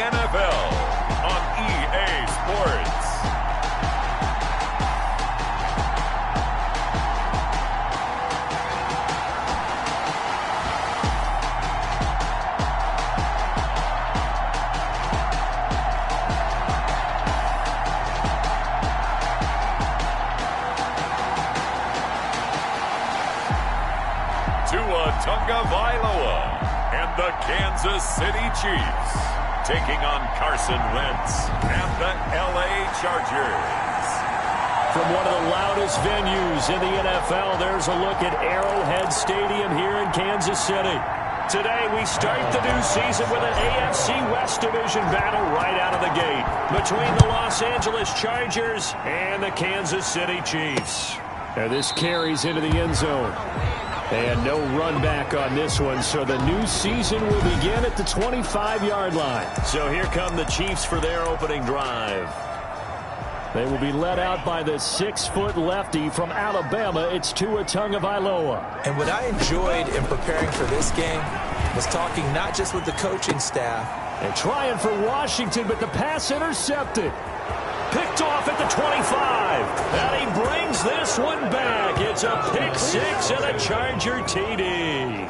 NFL on EA Sports. Tagovailoa and the Kansas City Chiefs taking on Carson Wentz and the LA Chargers. From one of the loudest venues in the NFL, there's a look at Arrowhead Stadium here in Kansas City. Today, we start the new season with an AFC West Division battle right out of the gate between the Los Angeles Chargers and the Kansas City Chiefs. Now this carries into the end zone. And no run back on this one, so the new season will begin at the 25-yard line. So here come the Chiefs for their opening drive. They will be led out by the 6-foot lefty from Alabama. It's Tua Tagovailoa. And what I enjoyed in preparing for this game was talking not just with the coaching staff. And trying for Washington, but the pass intercepted. Picked off at the 25. And he brings this one back. It's a pick six and a Charger TD.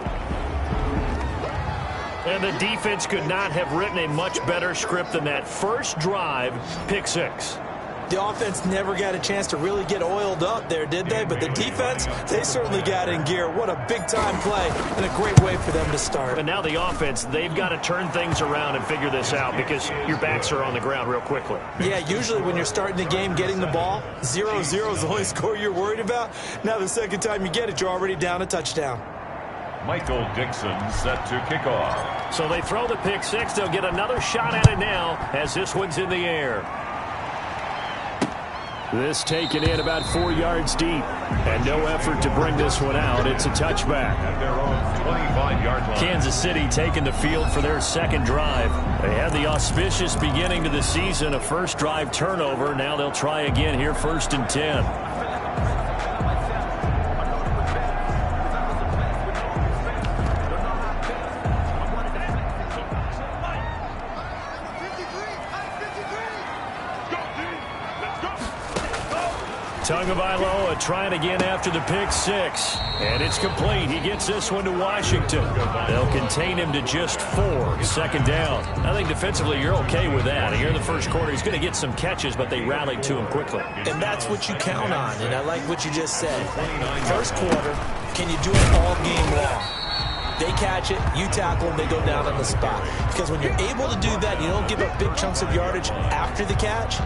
And the defense could not have written a much better script than that first drive, pick six. The offense never got a chance to really get oiled up there, did they? But the defense, they certainly got in gear. What a big-time play and a great way for them to start. And now the offense, they've got to turn things around and figure this out because your backs are on the ground real quickly. Yeah, usually when you're starting the game, getting the ball, 0-0 is the only score you're worried about. Now the second time you get it, you're already down a touchdown. Michael Dixon set to kick off. So they throw the pick six. They'll get another shot at it now as this one's in the air. This taken in about 4 yards deep. And no effort to bring this one out. It's a touchback. At their own 25-yard line. Kansas City taking the field for their second drive. They had the auspicious beginning to the season, a first drive turnover. Now they'll try again here, 1st and 10. Tagovailoa trying again after the pick six. And it's complete. He gets this one to Washington. They'll contain him to just 4. Second down. I think defensively you're okay with that. Here in the first quarter, he's going to get some catches, but they rallied to him quickly. And that's what you count on. And I like what you just said. First quarter, can you do it all game long? They catch it, you tackle them, they go down on the spot. Because when you're able to do that, you don't give up big chunks of yardage after the catch.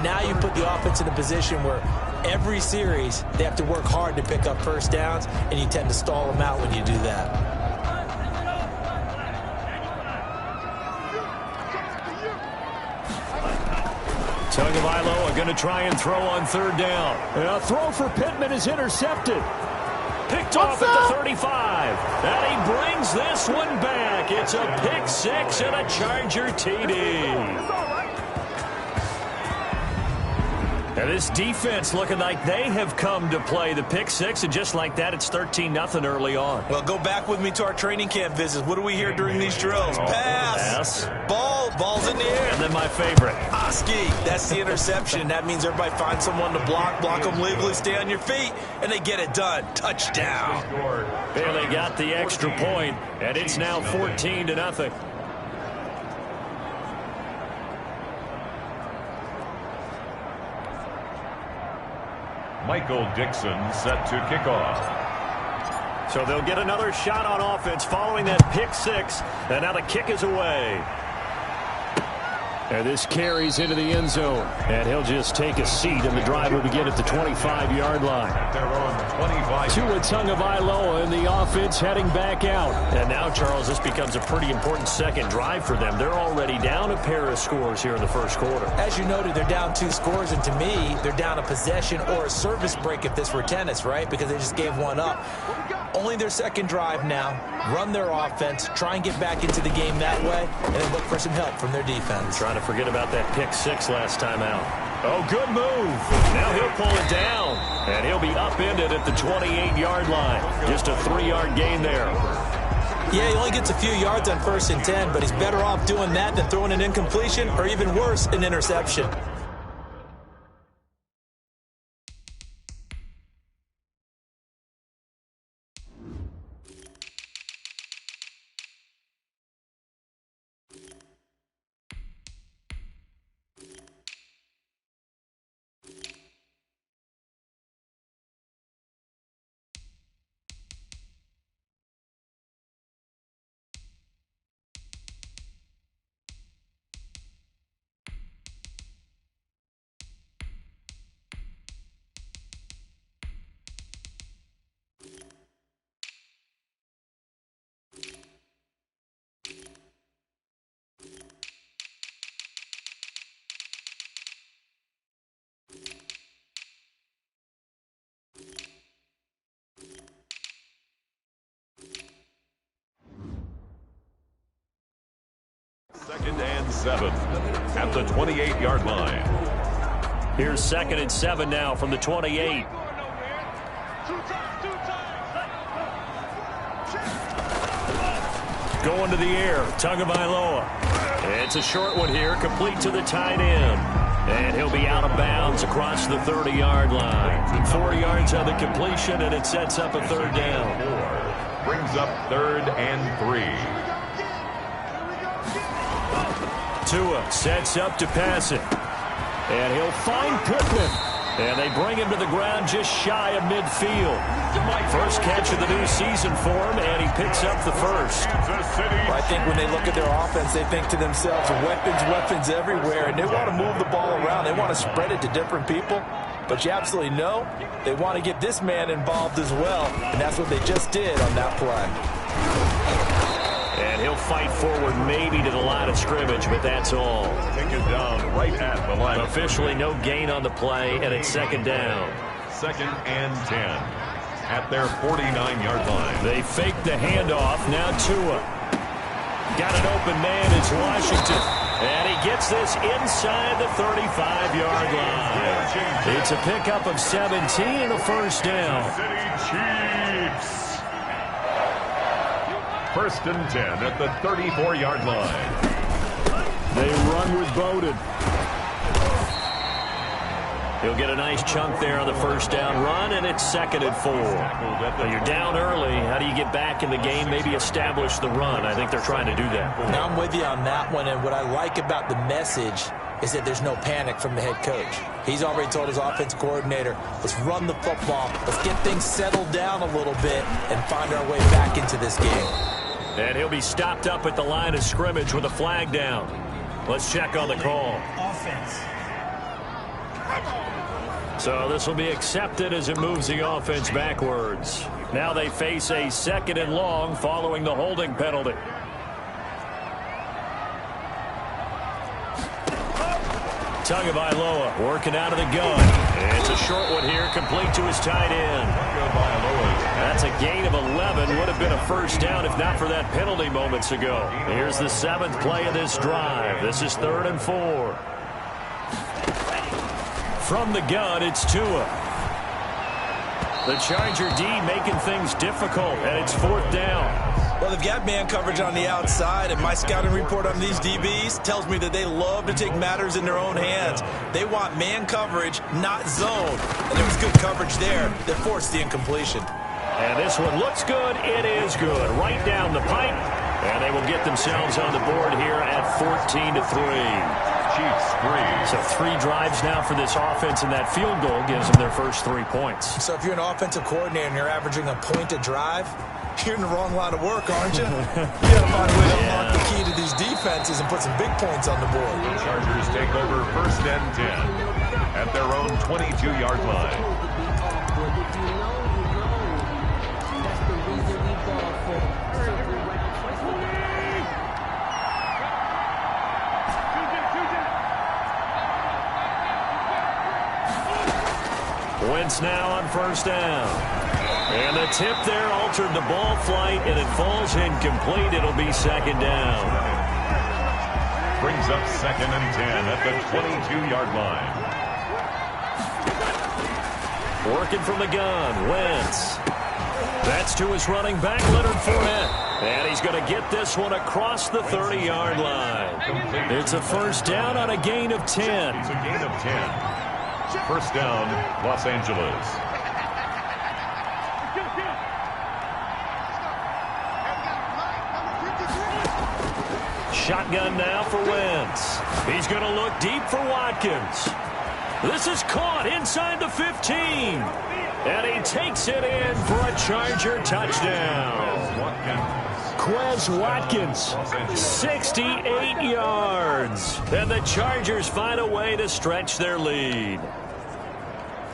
Now you put the offense in a position where every series they have to work hard to pick up first downs, and you tend to stall them out when you do that. Tagovailoa going to try and throw on third down. And a throw for Pittman is intercepted. Picked off at the 35. And he brings this one back. It's a pick six and a Charger TD. And this defense looking like they have come to play the pick six, and just like that, it's 13-0 early on. Well, go back with me to our training camp visits. What do we hear during these drills? Pass. Ball's in the air. And then my favorite. Oski, that's the interception. That means everybody finds someone to block them legally, stay on your feet, and they get it done. Touchdown. And they got the extra point, and it's now 14-0. Michael Dixon set to kick off. So they'll get another shot on offense following that pick six. And now the kick is away. And this carries into the end zone. And he'll just take a seat, and the drive will begin at the 25-yard line. At their own 25. Tua Tagovailoa and the offense heading back out. And now, Charles, this becomes a pretty important second drive for them. They're already down a pair of scores here in the first quarter. As you noted, they're down 2 scores, and to me, they're down a possession or a service break if this were tennis, right? Because they just gave one up. Only their second drive now. Run their offense, try and get back into the game that way, and then look for some help from their defense. Trying to forget about that pick six last time out. Oh, good move. Now he'll pull it down, and he'll be upended at the 28-yard line. Just a 3-yard gain there. Yeah, he only gets a few yards on 1st and 10, but he's better off doing that than throwing an incompletion or even worse, an interception. Second and 7 at the 28-yard line. Here's 2nd and 7 now from the 28. Going to the air, Tagovailoa. It's a short one here, complete to the tight end. And he'll be out of bounds across the 30-yard line. 4 yards on the completion, and it sets up a 3rd down. Brings up 3rd and 3. Tua sets up to pass it. And he'll find Pittman. And they bring him to the ground just shy of midfield. First catch of the new season for him, and he picks up the first. Well, I think when they look at their offense, they think to themselves, weapons everywhere, and they want to move the ball around. They want to spread it to different people. But you absolutely know they want to get this man involved as well, and that's what they just did on that play. And he'll fight forward maybe to the line of scrimmage, but that's all. Take it down right at the line. Officially no gain on the play, and it's 2nd down. 2nd and 10 at their 49-yard line. They fake the handoff. Now Tua. Got an open man. It's Washington. And he gets this inside the 35-yard line. It's a pickup of 17 and a 1st down. City Chiefs. 1st and 10 at the 34-yard line. They run with Bowden. He'll get a nice chunk there on the 1st down run, and it's 2nd and 4. Now you're down early. How do you get back in the game, maybe establish the run? I think they're trying to do that. Now I'm with you on that one, and what I like about the message is that there's no panic from the head coach. He's already told his offense coordinator, let's run the football, let's get things settled down a little bit and find our way back into this game. And he'll be stopped up at the line of scrimmage with a flag down. Let's check on the call. Offense. So this will be accepted as it moves the offense backwards. Now they face a 2nd and long following the holding penalty. Tagovailoa working out of the gun. It's a short one here, complete to his tight end. That's a gain of 11. Would have been a 1st down if not for that penalty moments ago. Here's the 7th play of this drive. This is 3rd and 4. From the gun, it's Tua. The Charger D making things difficult, and it's 4th down. Well, they've got man coverage on the outside, and my scouting report on these DBs tells me that they love to take matters in their own hands. They want man coverage, not zone. And there was good coverage there that forced the incompletion. And this one looks good. It is good. Right down the pipe. And they will get themselves on the board here at 14-3. Chiefs 3. So 3 drives now for this offense, and that field goal gives them their first 3 points. So if you're an offensive coordinator and you're averaging a point a drive, you're in the wrong line of work, aren't you? You got to find a way to unlock the key to these defenses and put some big points on the board. The Chargers take over 1st and 10 at their own 22-yard line. Wentz now on 1st down. And the tip there altered the ball flight, and it falls incomplete. It'll be 2nd down. Brings up 2nd and 10 at the 22-yard line. Working from the gun, Wentz. That's to his running back, Leonard Fournette. And he's going to get this one across the 30-yard line. It's a first down on a gain of 10. It's a gain of 10. First down, Los Angeles. Shotgun now for Wentz. He's going to look deep for Watkins. This is caught inside the 15. And he takes it in for a Charger touchdown. Quez Watkins, 68 yards. And the Chargers find a way to stretch their lead.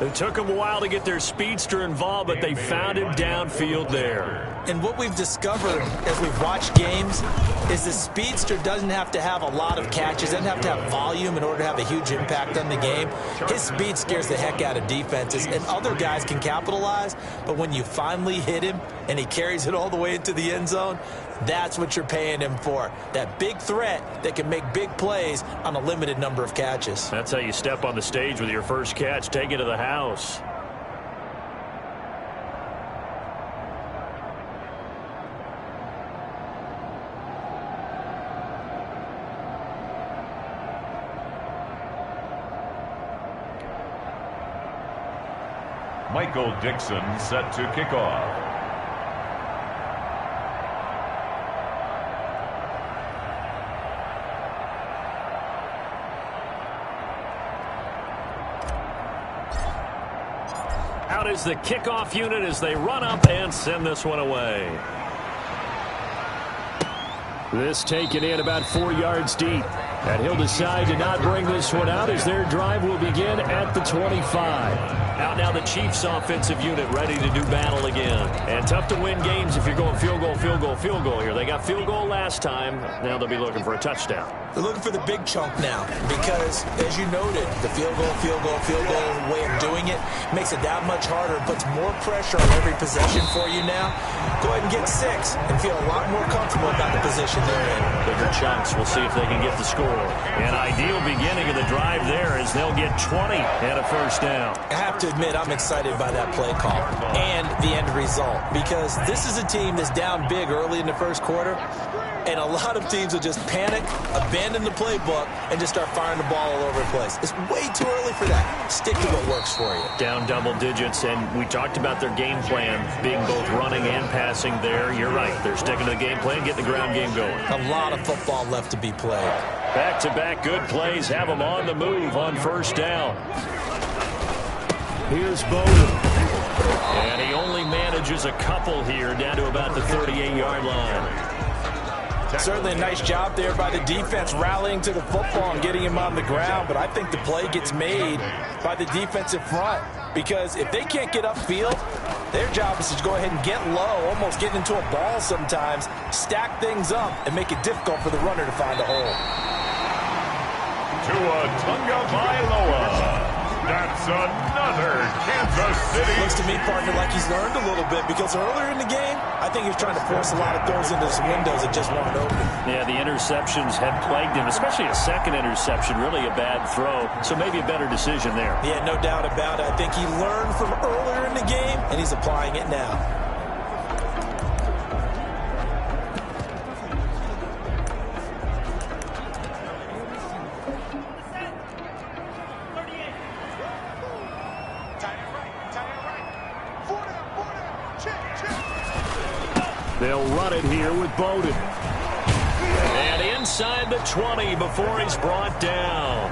It took them a while to get their speedster involved, but they found him downfield there. And what we've discovered as we've watched games is the speedster doesn't have to have a lot of catches, doesn't have to have volume in order to have a huge impact on the game. His speed scares the heck out of defenses, and other guys can capitalize, but when you finally hit him and he carries it all the way into the end zone, that's what you're paying him for. That big threat that can make big plays on a limited number of catches. That's how you step on the stage with your first catch. Take it to the house. Michael Dixon set to kick off. Out is the kickoff unit as they run up and send this one away. This taken in about 4 yards deep. And he'll decide to not bring this one out as their drive will begin at the 25. Out now the Chiefs offensive unit ready to do battle again. And tough to win games if you're going field goal, field goal, field goal here. They got field goal last time. Now they'll be looking for a touchdown. They're looking for the big chunk now because, as you noted, the field goal way of doing it makes it that much harder, puts more pressure on every possession for you now. Go ahead and get 6 and feel a lot more comfortable about the position they're in. Bigger chunks. We'll see if they can get the score. An ideal beginning of the drive there as they'll get 20 and a first down. I have to admit, I'm excited by that play call and the end result because this is a team that's down big early in the first quarter. And a lot of teams will just panic, abandon the playbook, and just start firing the ball all over the place. It's way too early for that. Stick to what works for you. Down double digits, and we talked about their game plan being both running and passing there. You're right. They're sticking to the game plan, getting the ground game going. A lot of football left to be played. Back-to-back good plays have them on the move on first down. Here's Bowden. And he only manages a couple here down to about the 38-yard line. Certainly a nice job there by the defense rallying to the football and getting him on the ground, but I think the play gets made by the defensive front because if they can't get upfield, their job is to go ahead and get low, almost get into a ball sometimes, stack things up, and make it difficult for the runner to find a hole. Tua Tagovailoa. That's another Kansas City. Looks to me, partner, like he's learned a little bit because earlier in the game, I think he was trying to force a lot of throws into some windows that just weren't open. Yeah, the interceptions had plagued him, especially a second interception, really a bad throw. So maybe a better decision there. Yeah, no doubt about it. I think he learned from earlier in the game, and he's applying it now. They'll run it here with Bowden. And inside the 20 before he's brought down.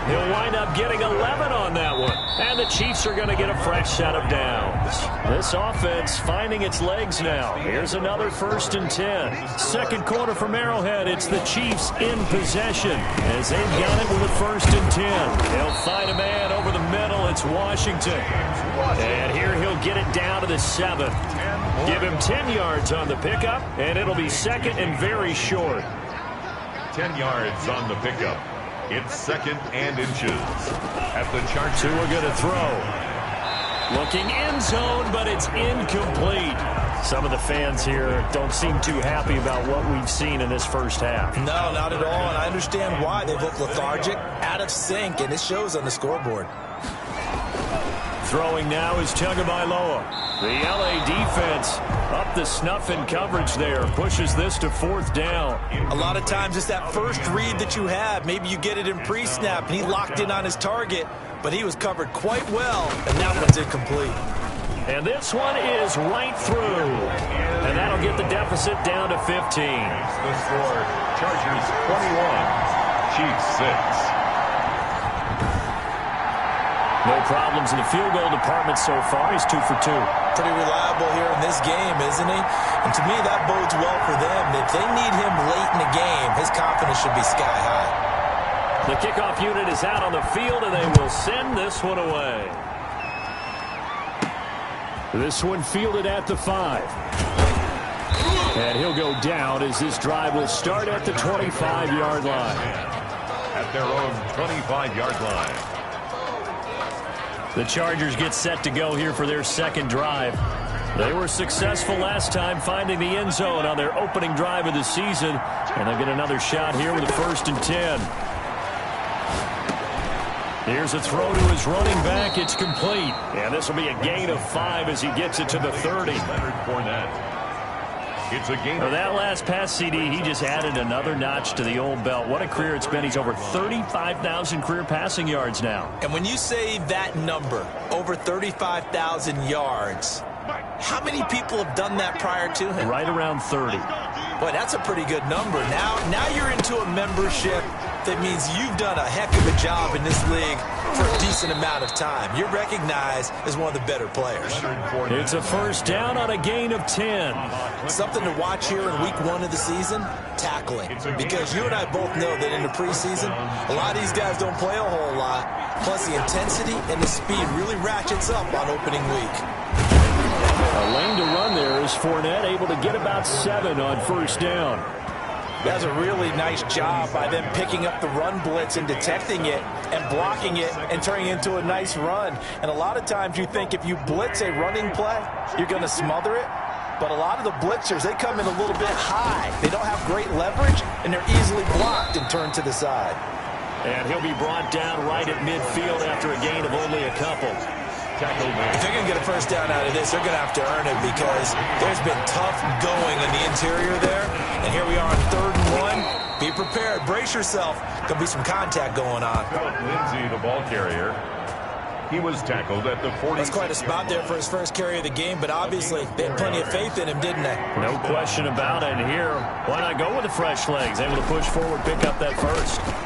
He'll wind up getting 11 on that one. And the Chiefs are going to get a fresh set of downs. This offense finding its legs now. Here's another 1st and 10. Second quarter from Arrowhead. It's the Chiefs in possession as they've got it with a 1st and 10. They'll find a man over the middle. It's Washington. And here he'll get it down to the 7. Give him 10 yards on the pickup, and it'll be second and very short. 10 yards on the pickup. It's 2nd and inches. At the Chargers. Tua going to throw. Looking end zone, but it's incomplete. Some of the fans here don't seem too happy about what we've seen in this first half. No, not at all, and I understand why. They've looked lethargic, out of sync, and it shows on the scoreboard. Throwing now is Tagovailoa. The LA defense up the snuff in coverage there. Pushes this to 4th down. A lot of times it's that first read that you have. Maybe you get it in pre-snap, and he locked in on his target, but he was covered quite well, and that one's incomplete. And this one is right through. And that'll get the deficit down to 15. The score, Chargers 21, Chiefs 6. No problems in the field goal department so far. He's 2 for 2. Pretty reliable here in this game, isn't he? And to me, that bodes well for them. If they need him late in the game, his confidence should be sky high. The kickoff unit is out on the field, and they will send this one away. This one fielded at the 5. And he'll go down as this drive will start at the 25-yard line. At their own 25-yard line. The Chargers get set to go here for their second drive. They were successful last time finding the end zone on their opening drive of the season. And they'll get another shot here with a 1st and 10. Here's a throw to his running back. It's complete. And this will be a gain of 5 as he gets it to the 30. Leonard Fournette. It's a gain. For that last pass CD, he just added another notch to the old belt. What a career it's been. He's over 35,000 career passing yards now. And when you say that number, over 35,000 yards, how many people have done that prior to him? Right around 30. Boy, that's a pretty good number. Now you're into a membership that means you've done a heck of a job in this league for a decent amount of time. You're recognized as one of the better players. It's a 1st down on a gain of 10. Something to watch here in week 1 of the season, tackling. Because you and I both know that in the preseason, a lot of these guys don't play a whole lot. Plus the intensity and the speed really ratchets up on opening week. A lane to run there is Fournette, able to get about 7 on 1st down. That's a really nice job by them picking up the run blitz and detecting it and blocking it and turning it into a nice run. And a lot of times you think if you blitz a running play, you're going to smother it. But a lot of the blitzers, they come in a little bit high. They don't have great leverage, and they're easily blocked and turned to the side. And he'll be brought down right at midfield after a gain of only a couple. If they're going to get a 1st down out of this, they're going to have to earn it because there's been tough going in the interior there. And here we are on 3rd and 1. Be prepared. Brace yourself. Going to be some contact going on. Lindsey, the ball carrier. He was tackled at the 40. That's quite a spot there for his first carry of the game, but obviously they had plenty of faith in him, didn't they? No question about it. And here, why not go with the fresh legs? Able to push forward, pick up that 1st.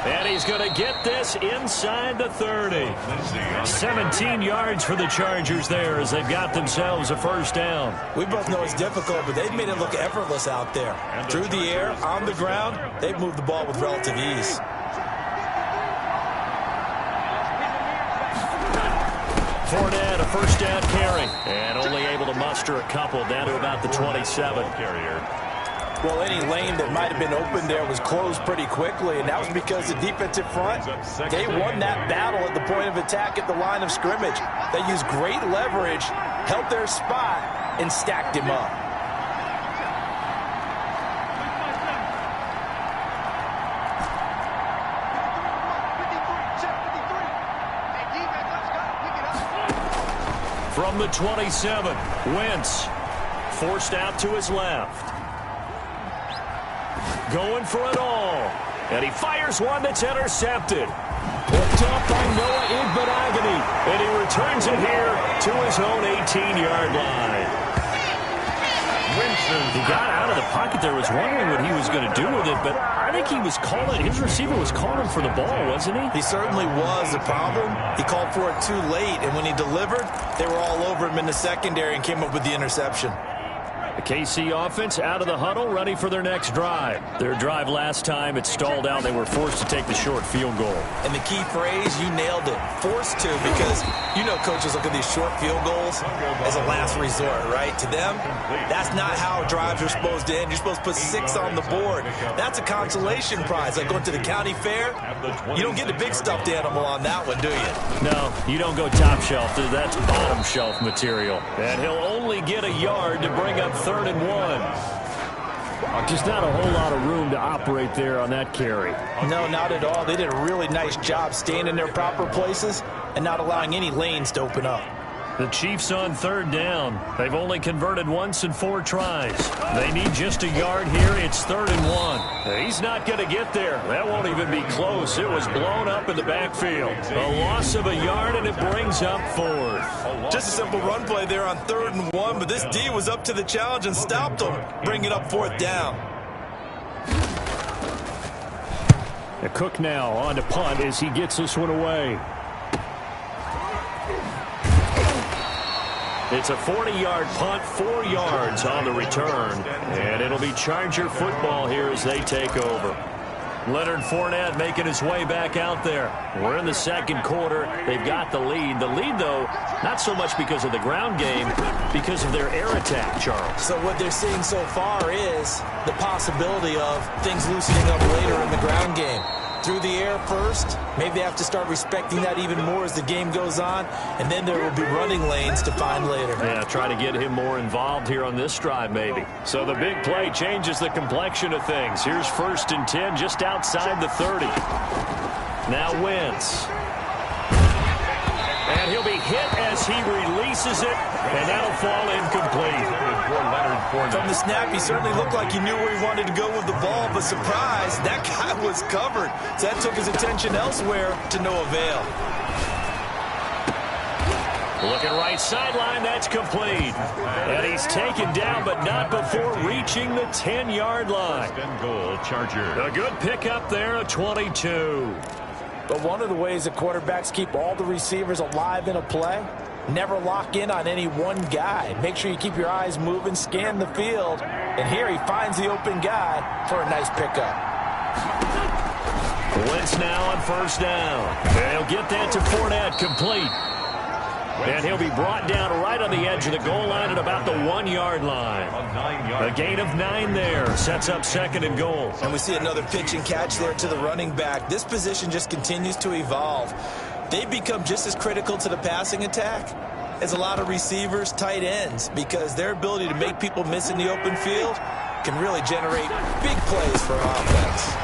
And he's going to get this inside the 30. 17 yards for the Chargers there as they've got themselves a 1st down. We both know it's difficult, but they've made it look effortless out there. Through the air, on the ground, they've moved the ball with relative ease. Fournette, a 1st down carry. And only able to muster a couple down to about the 27. Carrier. Well, any lane that might have been open there was closed pretty quickly, and that was because the defensive front, they won that battle at the point of attack at the line of scrimmage. They used great leverage, held their spot, and stacked him up. From the 27, Wentz forced out to his left. Going for it all. And he fires one that's intercepted. Picked up by Noah Igbenogany. And he returns it here to his own 18-yard line. He got out of the pocket there, was wondering what he was going to do with it, but I think he was calling, his receiver was calling for the ball, wasn't he? He certainly was. The problem, he called for it too late, and when he delivered, they were all over him in the secondary and came up with the interception. The KC offense out of the huddle, ready for their next drive. Their drive last time, it stalled out. They were forced to take the short field goal. And the key phrase, you nailed it, forced to, because you know coaches look at these short field goals as a last resort, right? To them, that's not how drives are supposed to end. You're supposed to put 6 on the board. That's a consolation prize. Like going to the county fair, you don't get the big stuffed animal on that one, do you? No, you don't go top shelf. That's bottom shelf material. And he'll only get a yard to bring up 3rd and 1. Just not a whole lot of room to operate there on that carry. No, not at all. They did a really nice job staying in their proper places and not allowing any lanes to open up. The Chiefs on third down. They've only converted once in 4 tries. They need just a yard here. It's 3rd and 1. He's not going to get there. That won't even be close. It was blown up in the backfield. A loss of a yard, and it brings up 4th. Just a simple run play there on 3rd and 1, but this D was up to the challenge and stopped them, bringing up 4th down. The Cook now on to punt as he gets this one away. It's a 40-yard punt, 4 yards on the return. And it'll be Charger football here as they take over. Leonard Fournette making his way back out there. We're in the second quarter. They've got the lead. The lead, though, not so much because of the ground game, because of their air attack, Charles. So what they're seeing so far is the possibility of things loosening up later in the ground game. Through the air first, maybe they have to start respecting that even more as the game goes on, and then there will be running lanes to find later. Yeah, try to get him more involved here on this drive, maybe. So the big play changes the complexion of things. Here's 1st and 10 just outside the 30. Now Wentz. And he'll be hit as he releases it, and that'll fall incomplete. From the snap, he certainly looked like he knew where he wanted to go with the ball, but surprise, that guy was covered. So that took his attention elsewhere to no avail. Looking right sideline, that's complete. And he's taken down, but not before reaching the 10-yard line. Goal, Charger. A good pickup there, a 22. But one of the ways that quarterbacks keep all the receivers alive in a play, never lock in on any one guy. Make sure you keep your eyes moving, scan the field. And here he finds the open guy for a nice pickup. Wentz now on 1st down. And he'll get that to Fournette, complete. And he'll be brought down right on the edge of the goal line at about the 1-yard line. A gain of 9 there. Sets up 2nd and goal. And we see another pitch and catch there to the running back. This position just continues to evolve. They've become just as critical to the passing attack as a lot of receivers, tight ends, because their ability to make people miss in the open field can really generate big plays for offense.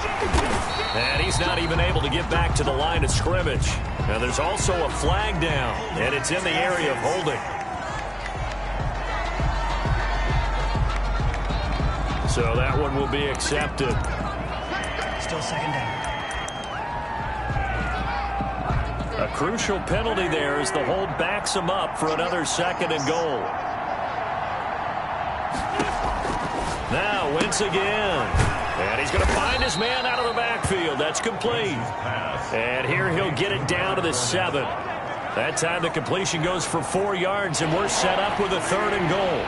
And he's not even able to get back to the line of scrimmage. Now there's also a flag down, and it's in the area of holding. So that one will be accepted. Still 2nd down. A crucial penalty there as the hold backs him up for another 2nd and goal. Now Wentz again. And he's going to find his man out of the backfield. That's complete. And here he'll get it down to the 7. That time the completion goes for 4 yards, and we're set up with a 3rd and goal.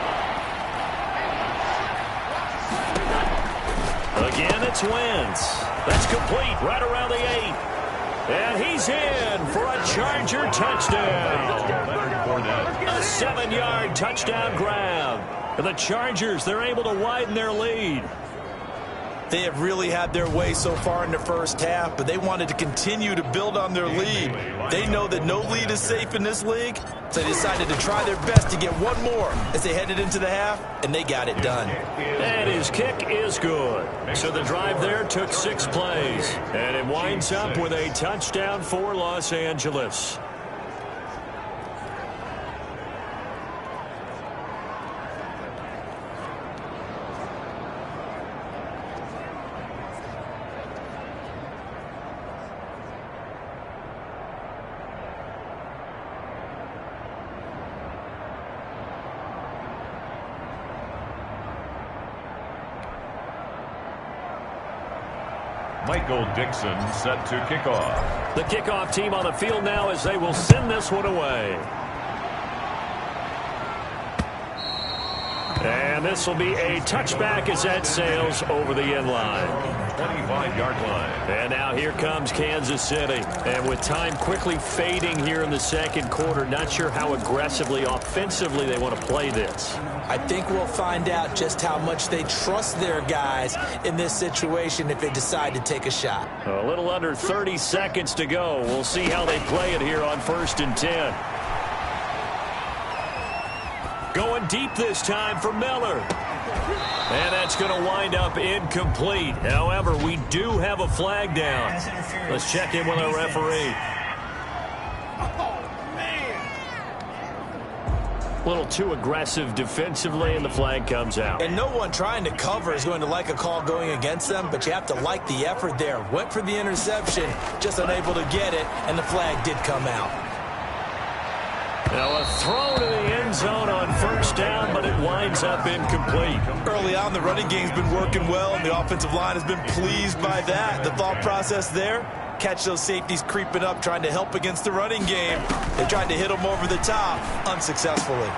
Again, it's Wentz. That's complete right around the 8. And he's in for a Charger touchdown. A 7-yard touchdown grab. And the Chargers, they're able to widen their lead. They have really had their way so far in the first half, but they wanted to continue to build on their lead. They know that no lead is safe in this league, so they decided to try their best to get one more as they headed into the half, and they got it done. And his kick is good. So the drive there took 6 plays, and it winds up with a touchdown for Los Angeles. Michael Dixon set to kick off. The kickoff team on the field now as they will send this one away. And this will be a touchback as that sails over the end line. 25-yard line. And now here comes Kansas City. And with time quickly fading here in the second quarter, not sure how aggressively, offensively they want to play this. I think we'll find out just how much they trust their guys in this situation if they decide to take a shot. A little under 30 seconds to go. We'll see how they play it here on 1st and 10. Going deep this time for Miller. And that's going to wind up incomplete. However, we do have a flag down. Let's check in with our referee. A little too aggressive defensively, and the flag comes out. And no one trying to cover is going to like a call going against them, but you have to like the effort there. Went for the interception, just unable to get it, and the flag did come out. Now a throw to the end zone on first down, but it winds up incomplete. Early on, the running game's been working well, and the offensive line has been pleased by that. The thought process there, catch those safeties creeping up, trying to help against the running game. They tried to hit them over the top, unsuccessfully.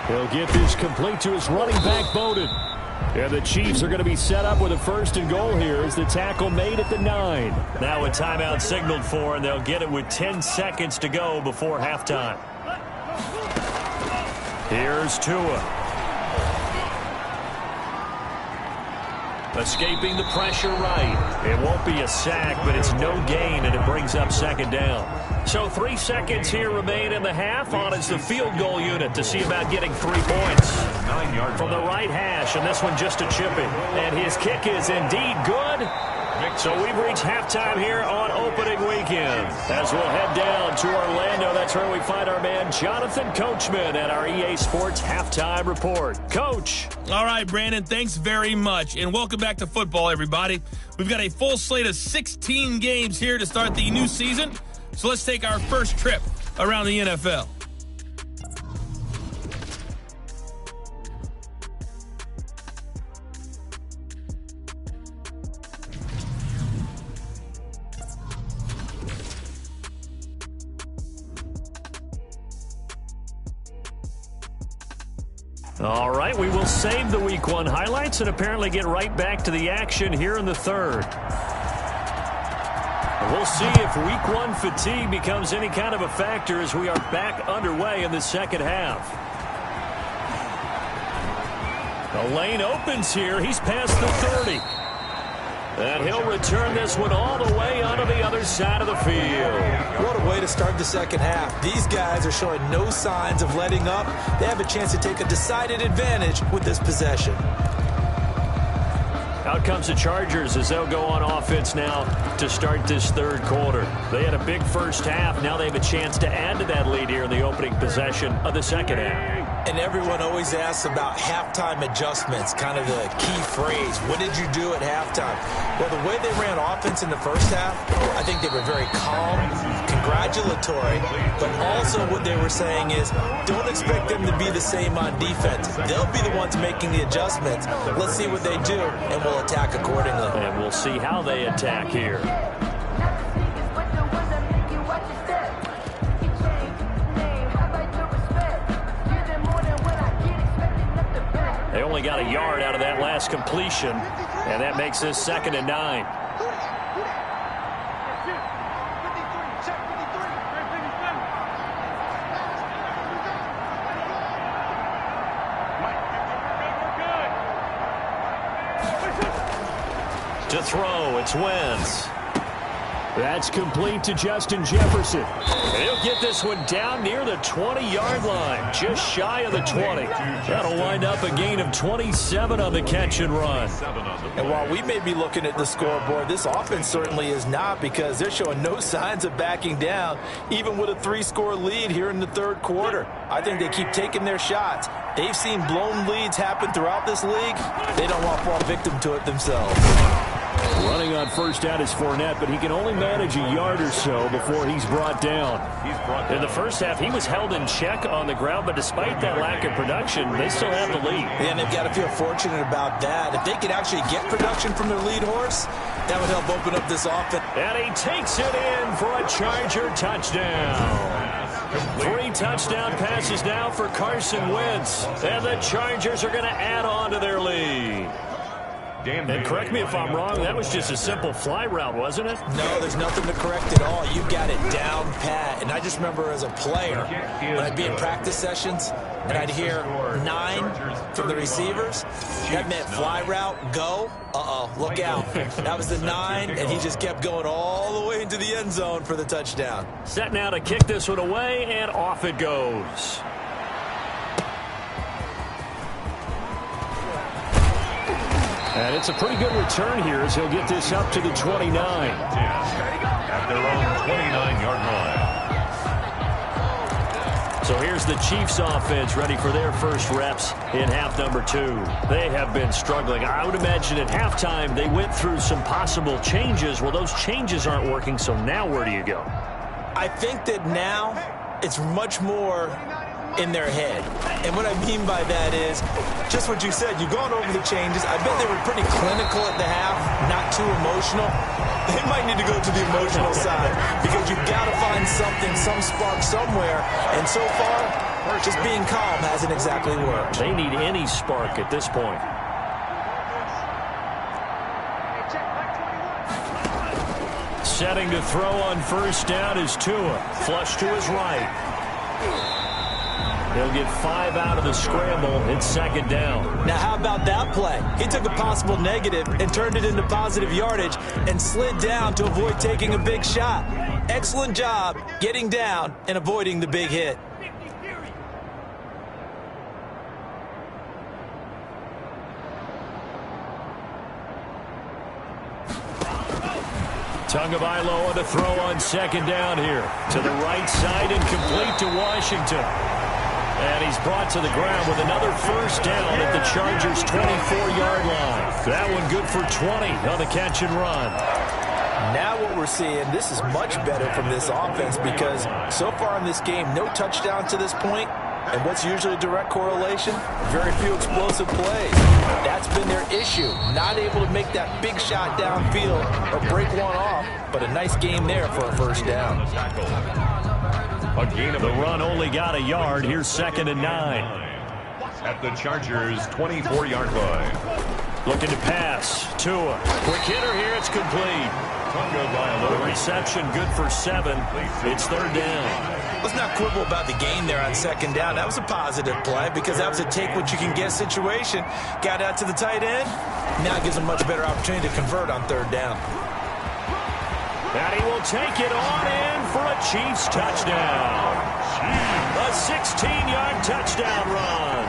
He'll get this complete to his running back, Bowden. And the Chiefs are going to be set up with a 1st and goal here as the tackle made at the 9. Now a timeout signaled for, and they'll get it with 10 seconds to go before halftime. Here's Tua. Escaping the pressure right. It won't be a sack, but it's no gain, and it brings up 2nd down. So 3 seconds here remain in the half. On is the field goal unit to see about getting 3 points. From the right hash, and this one just a chipping. And his kick is indeed good. So we've reached halftime here on opening weekend. As we'll head down to Orlando, that's where we find our man Jonathan Coachman at our EA Sports Halftime Report. Coach. All right, Brandon, thanks very much. And welcome back to football, everybody. We've got a full slate of 16 games here to start the new season. So let's take our first trip around the NFL. All right, we will save the Week 1 highlights and apparently get right back to the action here in the 3rd. We'll see if Week 1 fatigue becomes any kind of a factor as we are back underway in the 2nd half. The lane opens here. He's past the 30. And he'll return this one all the way onto the other side of the field. What a way to start the 2nd half. These guys are showing no signs of letting up. They have a chance to take a decided advantage with this possession. Out comes the Chargers as they'll go on offense now to start this 3rd quarter. They had a big first half. Now they have a chance to add to that lead here in the opening possession of the 2nd half. And everyone always asks about halftime adjustments, kind of the key phrase. What did you do at halftime? Well, the way they ran offense in the first half, I think they were very calm, congratulatory, but also what they were saying is don't expect them to be the same on defense. They'll be the ones making the adjustments. Let's see what they do, and we'll attack accordingly. And we'll see how they attack here. They only got a yard out of that last completion, and that makes this 2nd and 9. To throw, it's Wentz. That's complete to Justin Jefferson. And he'll get this one down near the 20-yard line, just shy of the 20. That'll wind up a gain of 27 on the catch and run. And while we may be looking at the scoreboard, this offense certainly is not, because they're showing no signs of backing down, even with a 3-score lead here in the 3rd quarter. I think they keep taking their shots. They've seen blown leads happen throughout this league. They don't want to fall victim to it themselves. Running on first down is Fournette, but he can only manage a yard or so before he's brought down. In the first half, he was held in check on the ground, but despite that lack of production, they still have the lead. And they've got to feel fortunate about that. If they could actually get production from their lead horse, that would help open up this offense. And he takes it in for a Charger touchdown. 3 touchdown passes now for Carson Wentz. And the Chargers are going to add on to their lead. And correct me if I'm wrong, that was just a simple fly route, wasn't it? No, there's nothing to correct at all. You got it down pat. And I just remember as a player, when I'd be in practice sessions, and I'd hear 9 from the receivers, that meant fly route, go. Uh-oh, look out. That was the 9, and he just kept going all the way into the end zone for the touchdown. Set now to kick this one away, and off it goes. And it's a pretty good return here as he'll get this up to the 29. At their own 29-yard line. So here's the Chiefs offense ready for their first reps in half number 2. They have been struggling. I would imagine at halftime they went through some possible changes. Well, those changes aren't working, so now where do you go? I think that now it's much more in their head. And what I mean by that is just what you said. You've gone over the changes. I bet they were pretty clinical at the half, not too emotional. They might need to go to the emotional side because you've got to find something, some spark somewhere. And so far, just being calm hasn't exactly worked. They need any spark at this point. Setting to throw on first down is Tua. Flush to his right. He'll get 5 out of the scramble. It's second down. Now, how about that play? He took a possible negative and turned it into positive yardage and slid down to avoid taking a big shot. Excellent job getting down and avoiding the big hit. Tagovailoa to throw on second down here. To the right side and complete to Washington. And he's brought to the ground with another first down at the Chargers' 24-yard line. That one good for 20 on the catch and run. Now what we're seeing, this is much better from this offense because so far in this game, no touchdown to this point. And what's usually a direct correlation? Very few explosive plays. That's been their issue. Not able to make that big shot downfield or break one off, but a nice game there for a first down. The run only got a yard. Here's second and 9. At the Chargers' 24-yard line. Looking to pass. Tua. Quick hitter here. It's complete. The reception good for 7. It's third down. Let's not quibble about the gain there on second down. That was a positive play because that was a take-what-you-can-get situation. Got out to the tight end. Now gives him a much better opportunity to convert on third down. And he will take it on in for a Chiefs touchdown. A 16-yard touchdown run.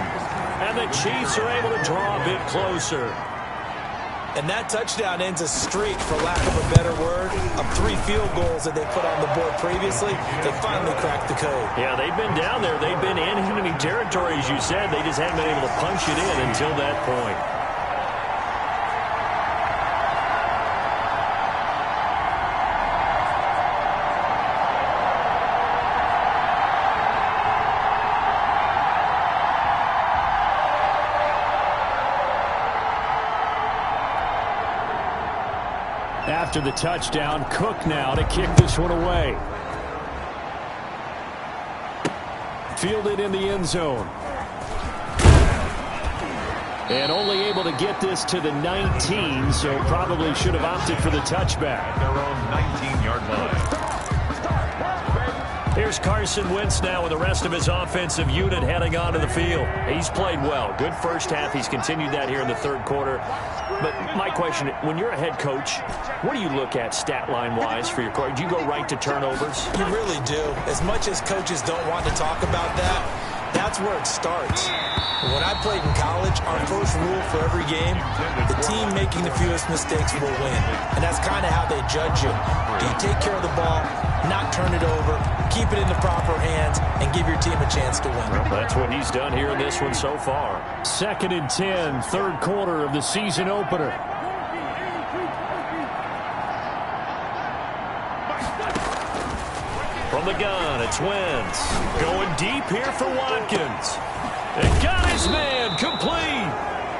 And the Chiefs are able to draw a bit closer. And that touchdown ends a streak, for lack of a better word, of 3 field goals that they put on the board previously. They finally cracked the code. Yeah, they've been down there. They've been in enemy territory, as you said. They just haven't been able to punch it in until that point. After the touchdown, Cook now to kick this one away. Fielded in the end zone. And only able to get this to the 19, so probably should have opted for the touchback. At their own 19-yard line. Here's Carson Wentz now with the rest of his offensive unit heading onto the field. He's played well. Good first half. He's continued that here in the third quarter. But my question, when you're a head coach, what do you look at stat line-wise for your coach? Do you go right to turnovers? You really do. As much as coaches don't want to talk about that, that's where it starts. When I played in college, our first rule for every game, the team making the fewest mistakes will win. And that's kind of how they judge you. Do you take care of the ball, not turn it over, keep it in the proper hands, and give your team a chance to win? Well, that's what he's done here in this one so far. Second and 10, third quarter of the season opener. From the gun, it's Wentz. Going deep here for Watkins. And got his man complete.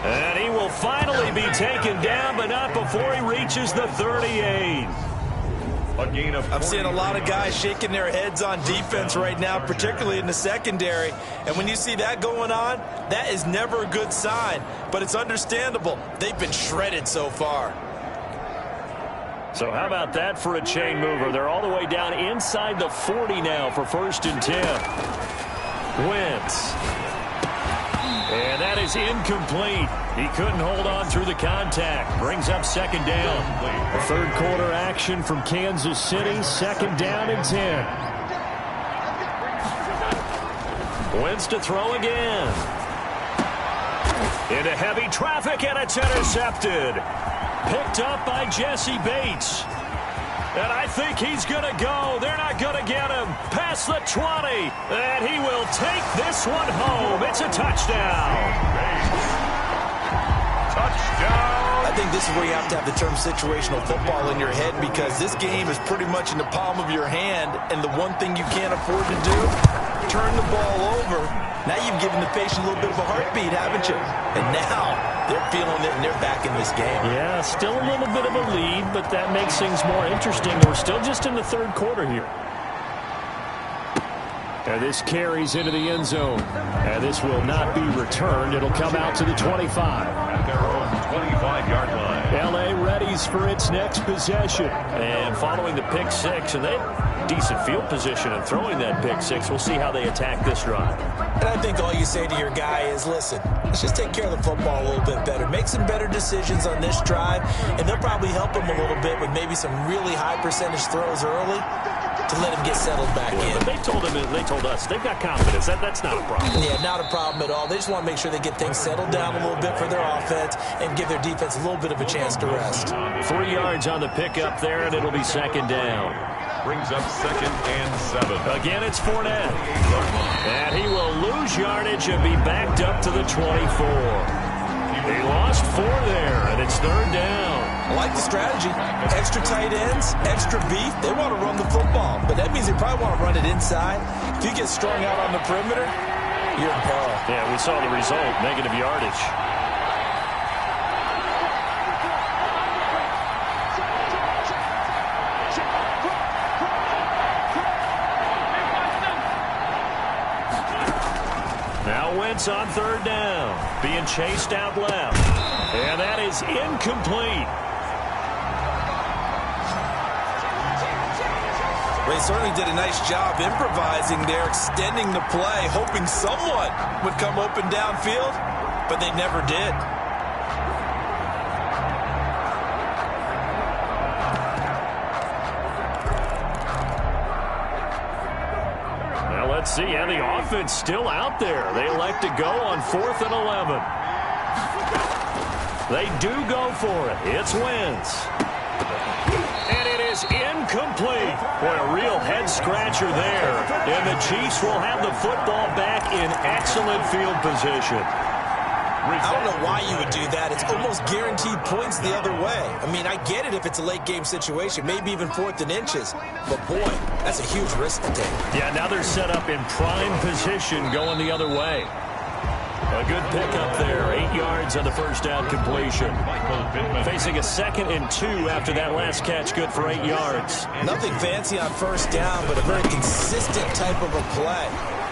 And he will finally be taken down, but not before he reaches the 38. A gain of I'm seeing a lot of guys shaking their heads on defense right now, particularly in the secondary. And when you see that going on, that is never a good sign. But it's understandable. They've been shredded so far. So how about that for a chain mover? They're all the way down inside the 40 now for first and 10. Wentz. And that is incomplete. He couldn't hold on through the contact. Brings up second down. Third quarter action from Kansas City. Second down and 10. Wentz to throw again. Into heavy traffic, and it's intercepted. Picked up by Jesse Bates. And I think he's going to go. They're not going to get him. Past the 20. And he will take this one home. It's a touchdown. Touchdown. I think this is where you have to have the term situational football in your head, because this game is pretty much in the palm of your hand, and the one thing you can't afford to do, turn the ball over. Now you've given the patient a little bit of a heartbeat, haven't you? And now they're feeling it, and they're back in this game. Yeah, still a little bit of a lead, but that makes things more interesting. We're still just in the third quarter here. And this carries into the end zone. And this will not be returned. It'll come out to the 25. At their own 25-yard line. L.A. readies for its next possession. And following the pick six, and they have decent field position and throwing that pick six. We'll see how they attack this drive. And I think all you say to your guy is, listen, let's just take care of the football a little bit better. Make some better decisions on this drive, and they'll probably help him a little bit with maybe some really high percentage throws early to let him get settled back in. But they told us, they've got confidence. That's not a problem. Yeah, not a problem at all. They just want to make sure they get things settled down a little bit for their offense and give their defense a little bit of a chance to rest. 3 yards on the pickup there, and it'll be second down. Brings up 2nd and 7. Again, it's Fournette. And he will lose yardage and be backed up to the 24. He lost 4 there, and it's third down. I like the strategy. Extra tight ends, extra beef. They want to run the football, but that means they probably want to run it inside. If you get strung out on the perimeter, you're in peril. Yeah, we saw the result, negative yardage. Now Wentz on third down, being chased out left. And that is incomplete. They certainly did a nice job improvising there, extending the play, hoping someone would come open downfield, but they never did. Now let's see, and the offense still out there. They elect to go on 4th and 11. They do go for it. It's Wentz. And it is incomplete. Boy, a real head-scratcher there. And the Chiefs will have the football back in excellent field position. I don't know why you would do that. It's almost guaranteed points the other way. I mean, I get it if it's a late-game situation, maybe even 4th and inches. But, boy, that's a huge risk to take. Yeah, now they're set up in prime position going the other way. A good pickup there, 8 yards on the first down completion. Facing a 2nd and 2 after that last catch, good for 8 yards. Nothing fancy on first down, but a very consistent type of a play.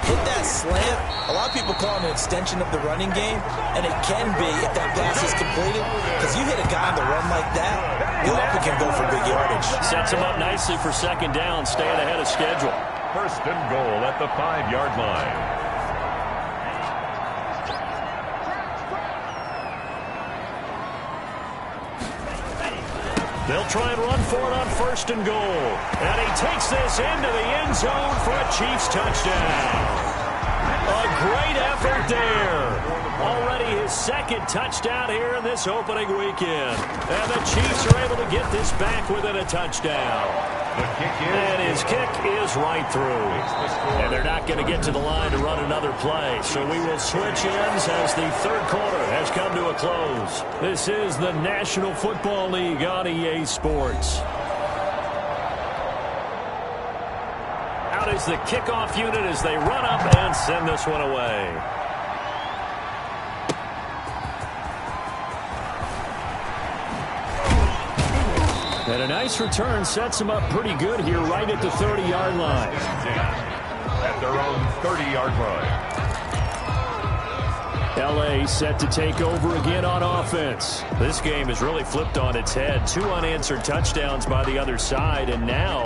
Hit that slant. A lot of people call it an extension of the running game, and it can be if that pass is completed, because you hit a guy on the run like that, you often can go for big yardage. Sets him up nicely for second down, staying ahead of schedule. 1st and goal at the 5-yard line. They'll try and run for it on 1st and goal. And he takes this into the end zone for a Chiefs touchdown. A great effort there. Already his 2nd touchdown here in this opening weekend. And the Chiefs are able to get this back within a touchdown. And his kick is right through. And they're not going to get to the line to run another play. So we will switch ends as the third quarter has come to a close. This is the National Football League on EA Sports. Out is the kickoff unit as they run up and send this one away. And a nice return sets them up pretty good here right at the 30-yard line. At their own 30-yard line. L.A. set to take over again on offense. This game is really flipped on its head. 2 unanswered touchdowns by the other side, and now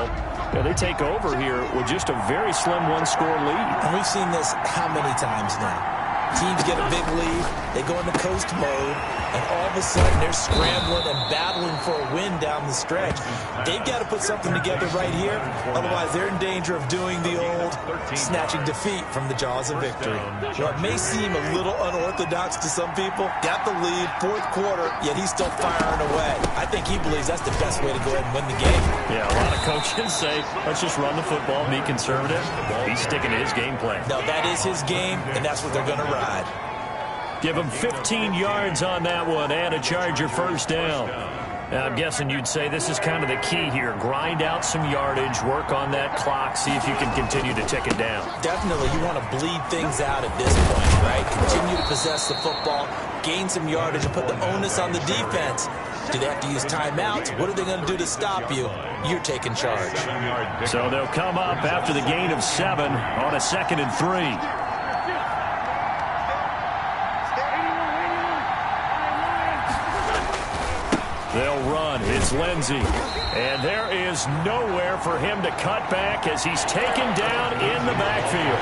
they take over here with just a very slim one-score lead. And we've seen this how many times now? Teams get a big lead, they go into coast mode, and all of a sudden they're scrambling and battling for a win down the stretch. They've got to put something together right here, otherwise they're in danger of doing the old snatching defeat from the jaws of victory. Well, it may seem a little unorthodox to some people. Got the lead, fourth quarter, yet he's still firing away. I think he believes that's the best way to go ahead and win the game. Yeah, a lot of coaches say, let's just run the football, be conservative. He's sticking to his game plan. No, that is his game, and that's what they're going to ride. Give him 15 yards on that one and a Charger first down. Now, I'm guessing you'd say this is kind of the key here. Grind out some yardage, work on that clock, see if you can continue to tick it down. Definitely, you want to bleed things out at this point, right? Continue to possess the football, gain some yardage, and put the onus on the defense. Do they have to use timeouts? What are they going to do to stop you? You're taking charge. So they'll come up after the gain of 7 on a 2nd and 3. They'll run. It's Lindsey. And there is nowhere for him to cut back as he's taken down in the backfield.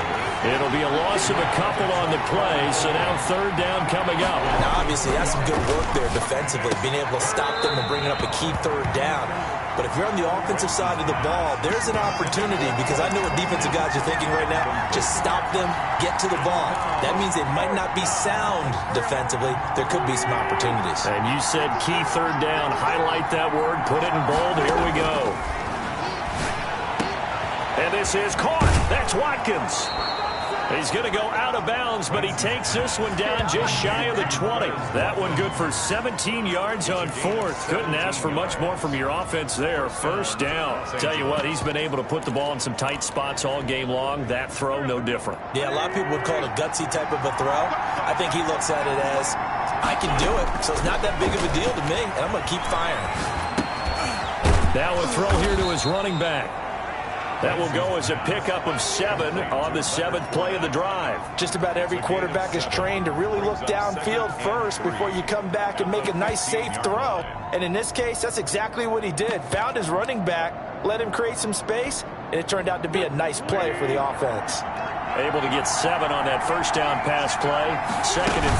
It'll be a loss of a couple on the play, so now third down coming up. Now, obviously, that's some good work there defensively, being able to stop them and bringing up a key third down. But if you're on the offensive side of the ball, there's an opportunity, because I know what defensive guys are thinking right now. Just stop them, get to the ball. That means they might not be sound defensively. There could be some opportunities. And you said key third down. Highlight that word, put it in bold. Here we go. And this is caught. That's Watkins. He's going to go out of bounds, but he takes this one down just shy of the 20. That one good for 17 yards on fourth. Couldn't ask for much more from your offense there. First down. Tell you what, he's been able to put the ball in some tight spots all game long. That throw, no different. Yeah, a lot of people would call it a gutsy type of a throw. I think he looks at it as, I can do it, so it's not that big of a deal to me, and I'm going to keep firing. Now a throw here to his running back. That will go as a pickup of 7 on the 7th play of the drive. Just about every quarterback is trained to really look downfield first before you come back and make a nice, safe throw. And in this case, that's exactly what he did. Found his running back, let him create some space, and it turned out to be a nice play for the offense. Able to get 7 on that first down pass play. 2nd and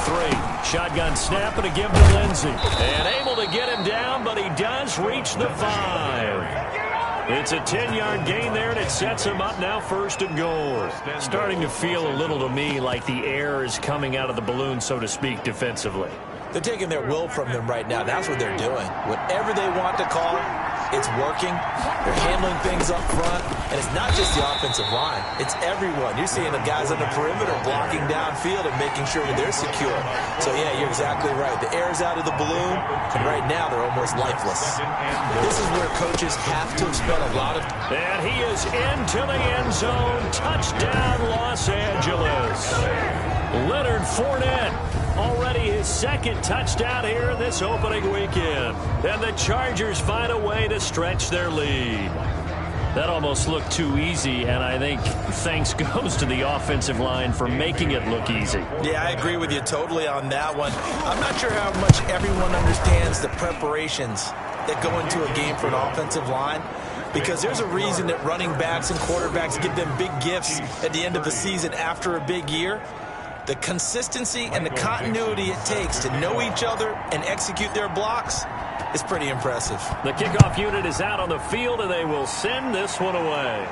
3. Shotgun snap and a give to Lindsey. And able to get him down, but he does reach the 5. It's a 10-yard gain there, and it sets him up now 1st and goal. Starting to feel a little to me like the air is coming out of the balloon, so to speak, defensively. They're taking their will from them right now. That's what they're doing. Whatever they want to call, it's working. They're handling things up front. And it's not just the offensive line. It's everyone. You're seeing the guys on the perimeter blocking downfield and making sure that they're secure. So, yeah, you're exactly right. The air's out of the balloon, and right now they're almost lifeless. This is where coaches have to spend a lot of time. And he is into the end zone. Touchdown, Los Angeles. Leonard Fournette. Already his 2nd touchdown here in this opening weekend. And the Chargers find a way to stretch their lead. That almost looked too easy, and I think thanks goes to the offensive line for making it look easy. Yeah, I agree with you totally on that one. I'm not sure how much everyone understands the preparations that go into a game for an offensive line, because there's a reason that running backs and quarterbacks give them big gifts at the end of the season after a big year. The consistency and the continuity it takes to know each other and execute their blocks is pretty impressive. The kickoff unit is out on the field, and they will send this one away.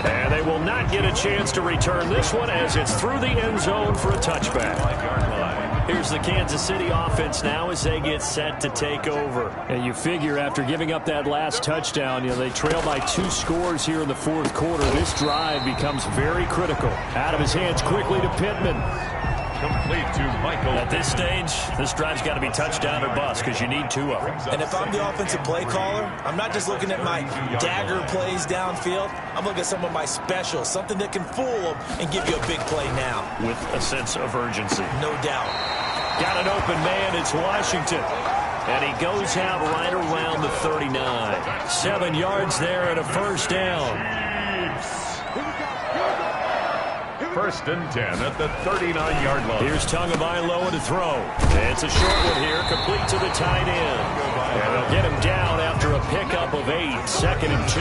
And they will not get a chance to return this one as it's through the end zone for a touchback. Here's the Kansas City offense now as they get set to take over. And you figure after giving up that last touchdown, they trail by 2 scores here in the 4th quarter. This drive becomes very critical. Out of his hands quickly to Pittman. Complete to Michael. At this stage, this drive's got to be touchdown or bust because you need 2 of them. And if I'm the offensive play caller, I'm not just looking at my dagger plays downfield. I'm looking at some of my specials, something that can fool them and give you a big play now. With a sense of urgency. No doubt. Got an open man. It's Washington. And he goes out right around the 39. 7 yards there and a first down. 1st and 10 at the 39-yard line. Here's Tagovailoa to throw. It's a short one here, complete to the tight end. And they'll get him down after a pickup of 8. 2nd and 2.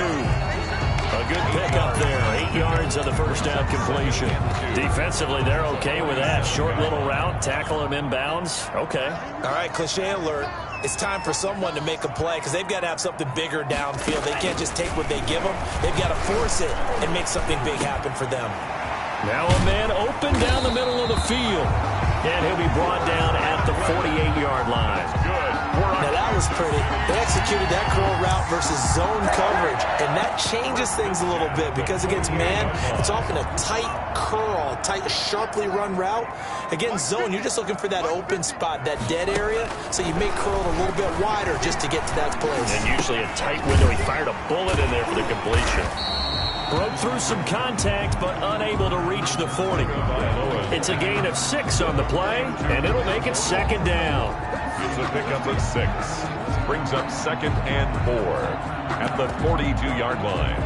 A good pickup there. 8 yards on the first down completion. Defensively, they're okay with that. Short little route, tackle him inbounds. Okay. All right, cliche alert. It's time for someone to make a play because they've got to have something bigger downfield. They can't just take what they give them. They've got to force it and make something big happen for them. Now a man open down the middle of the field. And he'll be brought down at the 48-yard line. Good. Now that was pretty. They executed that curl route versus zone coverage, and that changes things a little bit because against man, it's often a tight curl, tight, sharply run route. Against zone, you're just looking for that open spot, that dead area, so you may curl it a little bit wider just to get to that place. And usually a tight window. He fired a bullet in there for the completion. Broke through some contact, but unable to reach the 40. It's a gain of 6 on the play, and it'll make it second down. It's a pickup of 6. Brings up 2nd and 4 at the 42-yard line.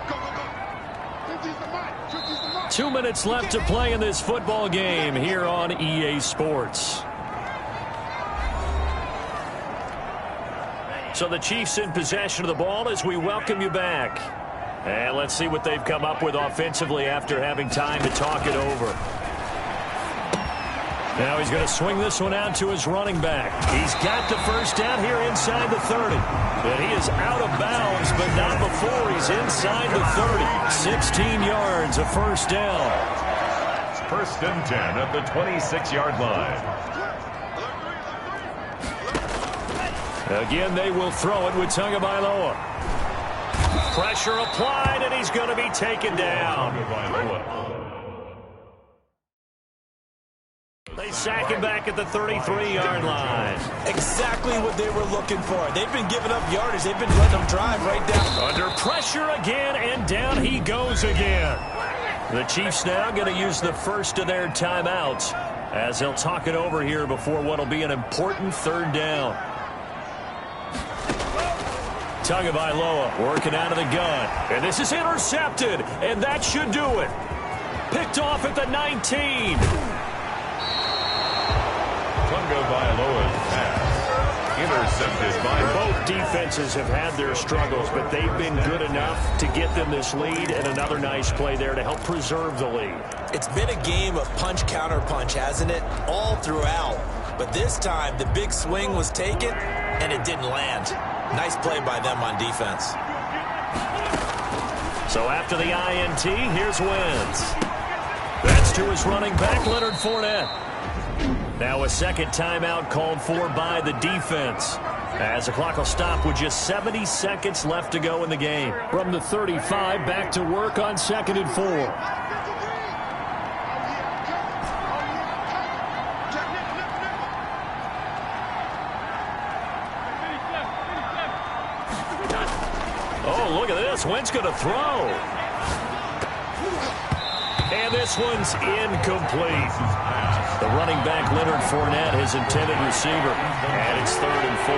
Go. 2 minutes left to play in this football game here on EA Sports. So the Chiefs in possession of the ball as we welcome you back. And let's see what they've come up with offensively after having time to talk it over. Now he's going to swing this one out to his running back. He's got the first down here inside the 30. But he is out of bounds, but not before he's inside the 30. 16 yards, a first down. 1st and 10 at the 26-yard line. Again, they will throw it with Tagovailoa. Pressure applied, and he's going to be taken down. They sack him back at the 33-yard line. Exactly what they were looking for. They've been giving up yardage. They've been letting them drive right down. Under pressure again, and down he goes again. The Chiefs now going to use the first of their timeouts as they'll talk it over here before what will be an important 3rd down. Tagovailoa working out of the gun. And this is intercepted, and that should do it. Picked off at the 19. Tagovailoa's pass intercepted by both defenses have had their struggles, but they've been good enough to get them this lead, and another nice play there to help preserve the lead. It's been a game of punch-counter-punch, hasn't it? All throughout. But this time, the big swing was taken, and it didn't land. Nice play by them on defense. So after the INT, here's Wentz. That's to his running back, Leonard Fournette. Now a second timeout called for by the defense, as the clock will stop with just 70 seconds left to go in the game. From the 35, back to work on 2nd and 4. Oh, look at this. Wentz going to throw. And this one's incomplete. The running back, Leonard Fournette, his intended receiver. And it's 3rd and 4.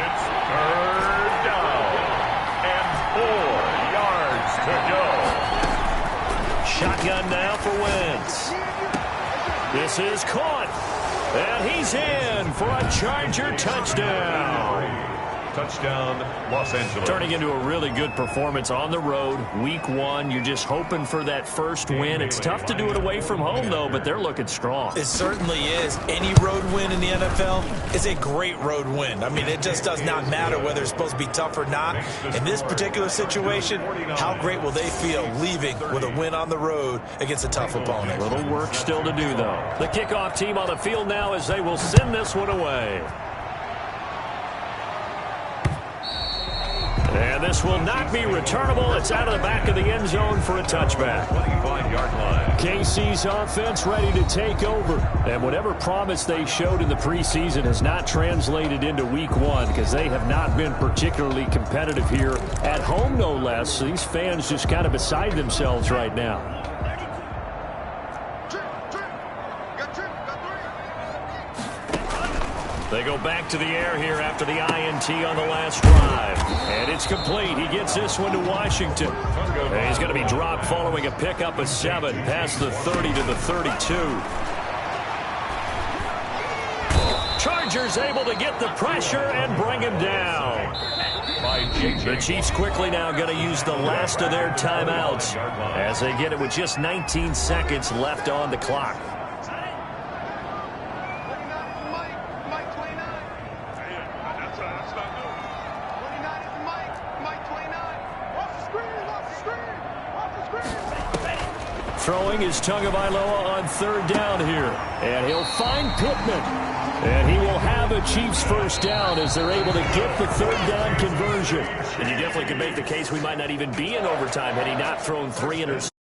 It's 3rd down. And 4 yards to go. Shotgun now for Wentz. This is caught. And he's in for a Charger touchdown. Touchdown, Los Angeles. Turning into a really good performance on the road. Week 1, you're just hoping for that first win. It's tough to do it away from home, though, but they're looking strong. It certainly is. Any road win in the NFL is a great road win. I mean, it just does not matter whether it's supposed to be tough or not. In this particular situation, how great will they feel leaving with a win on the road against a tough opponent? A little work still to do, though. The kickoff team on the field now as they will send this one away. And this will not be returnable. It's out of the back of the end zone for a touchback. 25-yard line. KC's offense ready to take over. And whatever promise they showed in the preseason has not translated into week 1 because they have not been particularly competitive here at home, no less. These fans just kind of beside themselves right now. They go back to the air here after the INT on the last drive. And it's complete. He gets this one to Washington. And he's going to be dropped following a pickup of 7 past the 30 to the 32. Chargers able to get the pressure and bring him down. The Chiefs quickly now going to use the last of their timeouts as they get it with just 19 seconds left on the clock. Throwing is Tagovailoa on third down here. And he'll find Pittman. And he will have a Chiefs first down as they're able to get the third down conversion. And you definitely could make the case we might not even be in overtime had he not thrown 3 interceptions.